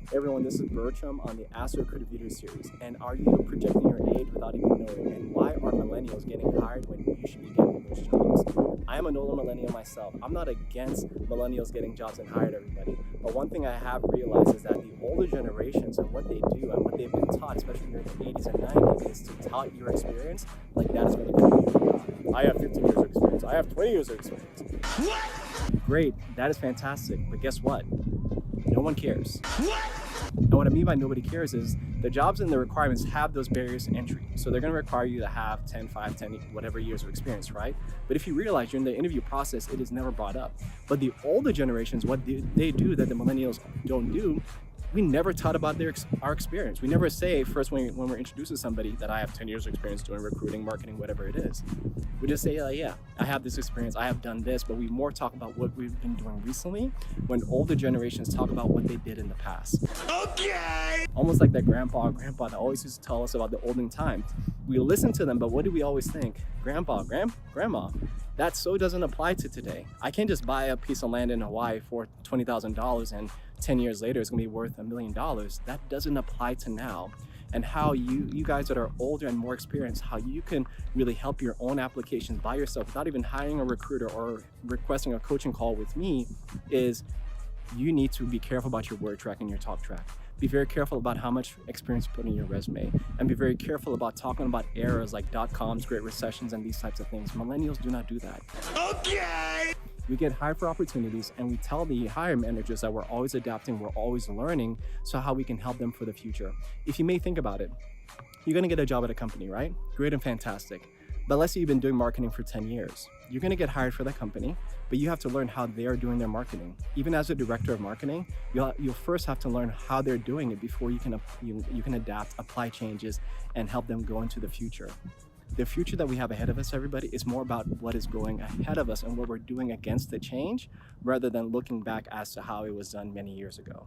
Hey everyone, this is Bertram on the AskARecruiter video series. And are you projecting your age without even knowing? And why are millennials getting hired when you should be getting those jobs? I am an older millennial myself. I'm not against millennials getting jobs and hired everybody. But one thing I have realized is that the older generations and what they do and what they've been taught, especially during the 80s and 90s, is to tout your experience like that is going to get you a job. I have 15 years of experience. I have 20 years of experience. What? Great, that is fantastic. But guess what? No one cares. What? And what I mean by nobody cares is the jobs and the requirements have those barriers to entry. So they're going to require you to have 10, 5, 10, whatever years of experience, right? But if you realize during the interview process, it is never brought up. But the older generations, what they do that the millennials don't do, we never taught about our experience. We never say first when we're introducing somebody that I have 10 years of experience doing recruiting, marketing, whatever it is. We just say, yeah, I have this experience, I have done this, but we more talk about what we've been doing recently when older generations talk about what they did in the past. Okay! Almost like that grandpa that always used to tell us about the olden times. We listen to them, but what do we always think? Grandpa, grandma, that so doesn't apply to today. I can't just buy a piece of land in Hawaii for $20,000 and 10 years later it's gonna be worth $1 million. That doesn't apply to now. And how you guys that are older and more experienced, how you can really help your own applications by yourself without even hiring a recruiter or requesting a coaching call with me is you need to be careful about your word track and your talk track. Be very careful about how much experience you put in your resume, and be very careful about talking about eras like .coms, Great Recessions, and these types of things. Millennials do not do that. Okay! We get hired for opportunities, and we tell the hiring managers that we're always adapting, we're always learning, so how we can help them for the future. If you may think about it, you're gonna get a job at a company, right? Great and fantastic. But let's say you've been doing marketing for 10 years. You're gonna get hired for that company, but you have to learn how they're doing their marketing. Even as a director of marketing, you'll first have to learn how they're doing it before you can adapt, apply changes, and help them go into the future. The future that we have ahead of us, everybody, is more about what is going ahead of us and what we're doing against the change, rather than looking back as to how it was done many years ago.